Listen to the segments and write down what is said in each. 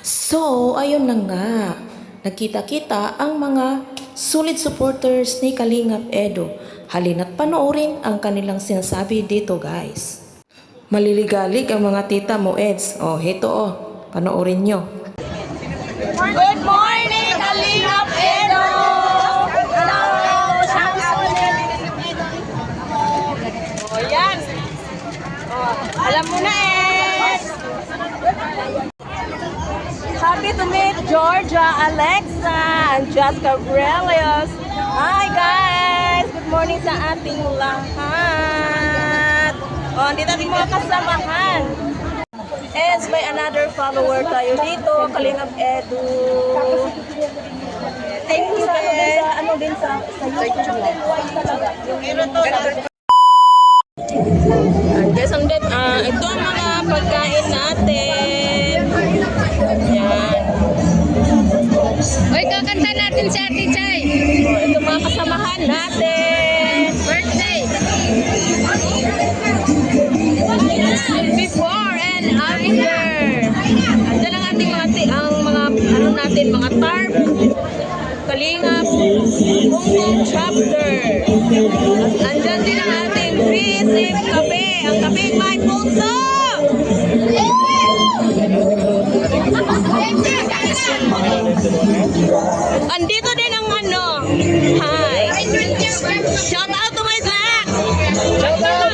So, ayun na nga. Nagkita-kita ang mga solid supporters ni Kalingap Edo. Halina't panoorin ang kanilang sinasabi dito, guys. Maliligalig ang mga tita mo, Eds. Oh, heto oh. Panoorin nyo. Good morning, Kalingap Edo! O yan. Alam mo na Happy to meet Georgia, Alexa, and Jessica Aurelius. Hi guys! Good morning sa ating lahat. Dito ating mga kasamahan. As may another follower tayo dito, Kalingap Edu. Thank you sa YouTube. Guys, ito ang mga pagkain natin. Yan. Uy, kakanta natin si Ate Chay. Ito mga kasamahan natin. Birthday. Before and after. Andiyan ang ating mga tarp, Kalingap, Hongkong chapter. At andyan din ang ating 3-sip kape. Ang kape may puso. Andito din ang hi. Shout out to my Zach. Shout out.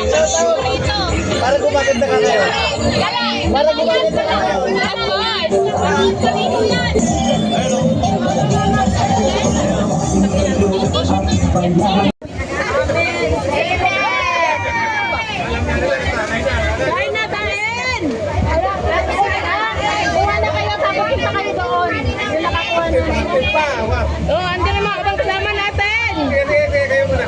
Para gumaganda ka kayo. Para gumaganda ka kayo. Of course. Kain na tayo! Kuha na kayo, tapos kita kayo doon. Yung nakakuha na. Andyan ang mga kabang kasama natin! Kayo muna.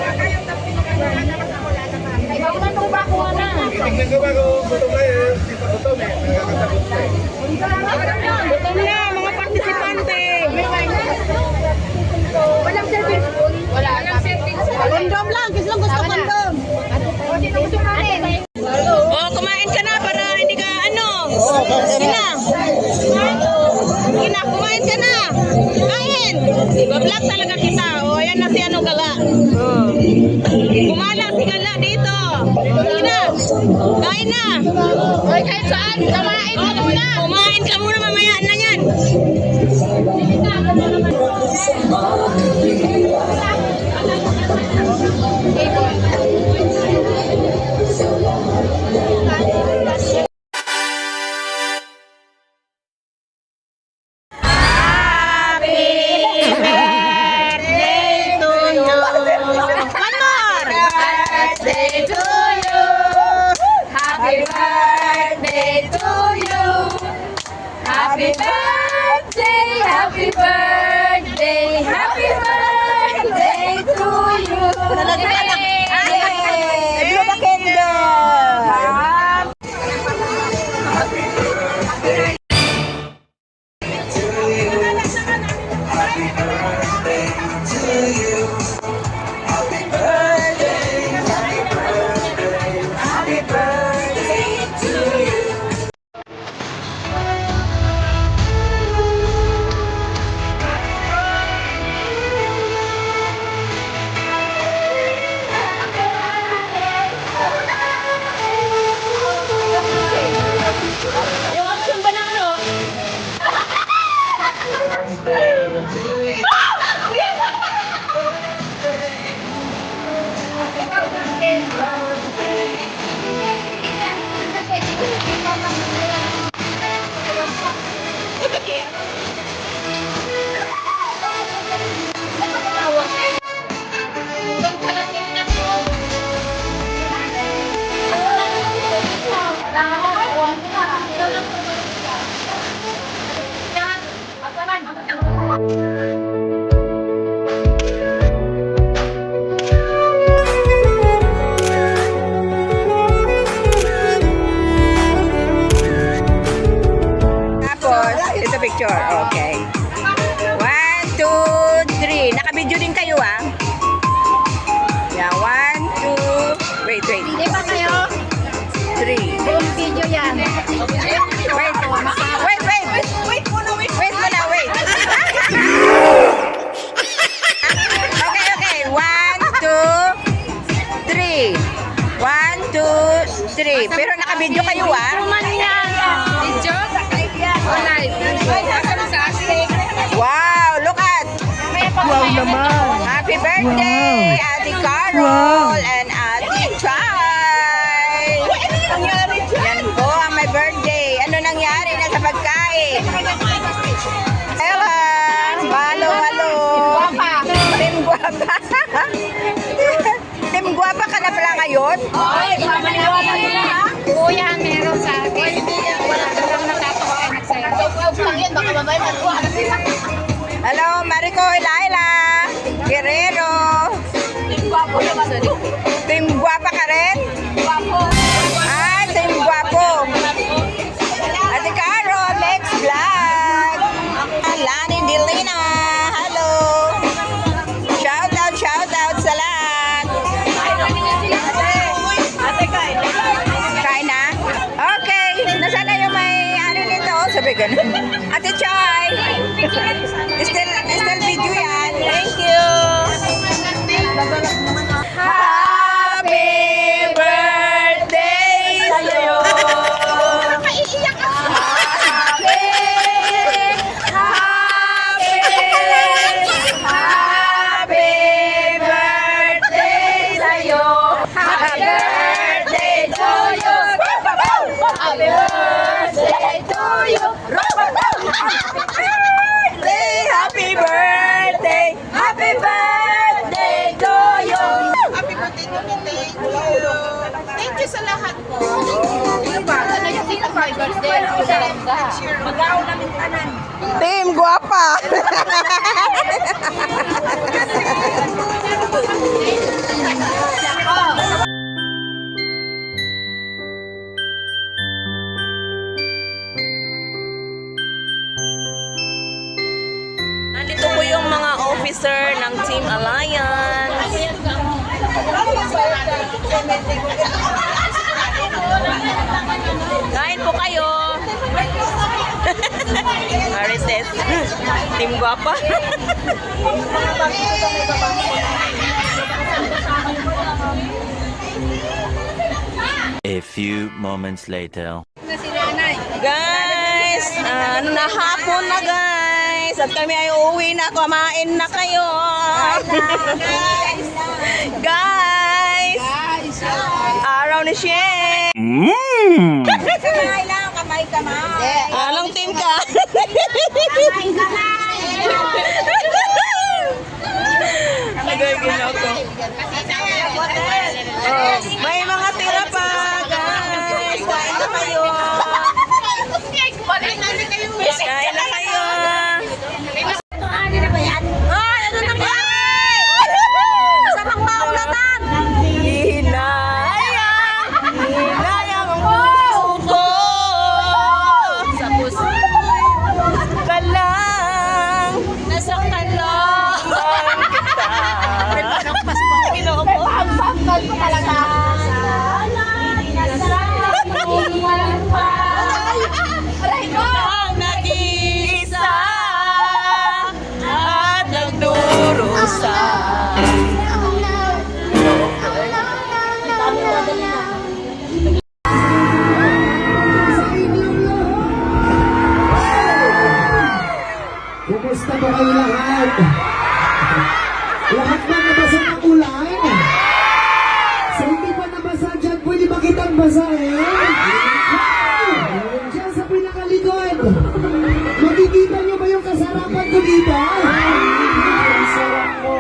Ikaw na ito ba kuha na? Tignan ko ba kung gutom kayo? Hindi pa gutom eh. Nakakatakot ka eh. Gutom na, mga partisipante! Walang service. Walang service. Kondom lang, gusto gusto kondom! Kumain ka na para hindi ka Kina, kumain ka na! Kain! Iba-vlog talaga kita. Ayan na si Gala. Kumala si Gala dito. Kina, kain na! Uy, kahit saan, kumain ka muna. Kumain ka muna, mamaya na yan. Happy birthday, happy birthday, happy birthday to you. Blow the candle. Yung action ba na picture. Okay. 1, 2, 3. Naka-video din kayo Yeah, 1, 2. Wait. Hindi pa kayo? 3. Buong video yan. Wait. birthday, Ate Carol and Ate Chay! Yan po ang my birthday. Ano nangyari na sa pagkain? Ewan! Halo. Team Guapa. Team Guapa ka na pala ngayon? Kuya, meron sa akin. Wala ka lang natatawa anak sa'yo. Hello, Marico Laila Guerrero. Team Guapa ka rin? Ah, Team Guapo. Ate Caro, next vlog. Lani Dilina, hello. Shout out sa lahat. Kain na? Okay, nasaan na yung may ano nito? Sabi ganun. Ate Choy. Still video yan. Thank you. Happy birthday sa'yo. Happy birthday sa'yo. Happy birthday to you. Happy birthday to you. Happy birthday. Happy birthday to you. Happy birthday to me. Thank you sa lahat po. Team Guapa. Nandito po yung mga officer ng Team Alliance. Kain po kayo. Marites. Team Guapa. A few moments later. Guys, na hapon na guys. At kami ay uuwi na. Kumain na kayo. Guys. Araw ni Shen. Kamay lang, kamay. Anong team ka? Nagaginaw ko. May mga tira pa, guys. Kain na kayo. Kain na kayo. Ay, ano nangyari? Masamang maulatan. Hinayang ang puso ko. Sa puso ka lang. Nasaktan lang kita. Ang nag-iisa at nagdurusa. Kumusta ba kayo lahat? Lahat ba nabasa ng ulan? Sa hindi pa nabasa dyan, pwede ba kitang basahin? Diyan sa pinakalikod. Makikita niyo ba yung kasarapan ko dito?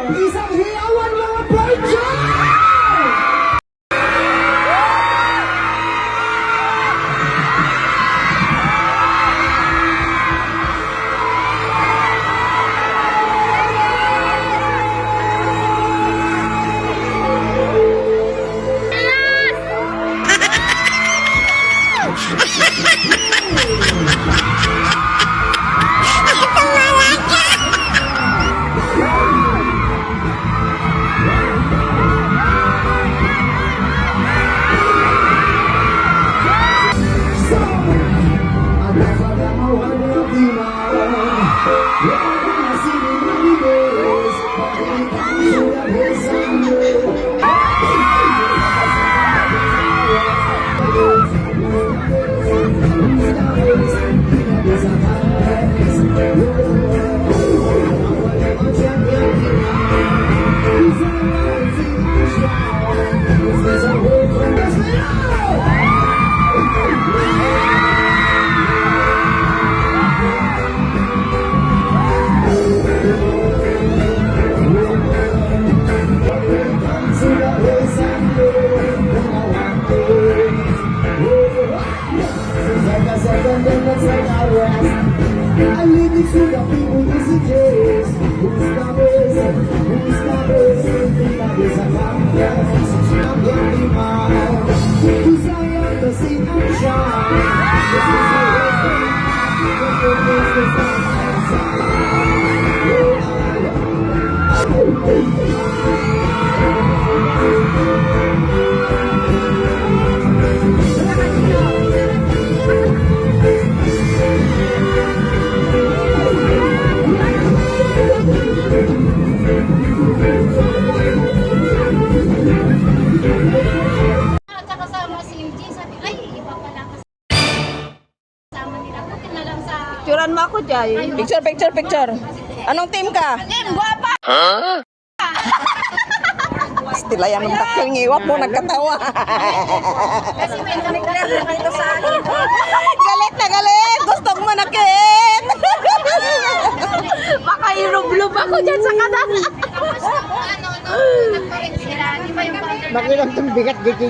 Isang hiyawan mga parcha! At saka kasama si Eugene, sabi, ay, iba pala kasama nila. Buti na lang sa... Picturean mo ako, Jay. Picture, picture, picture. Anong team ka? Team Guapa! Stilayan ng takil ngiwap mo, nagkatawa. Kasi may kamiklar na dito sa akin. Galit na galit! Gusto mo manakit! Baka irublob ako dyan sa kanan. Tapos, nagpalit sila. Di ba yung Makilang itong bigat, Gigi.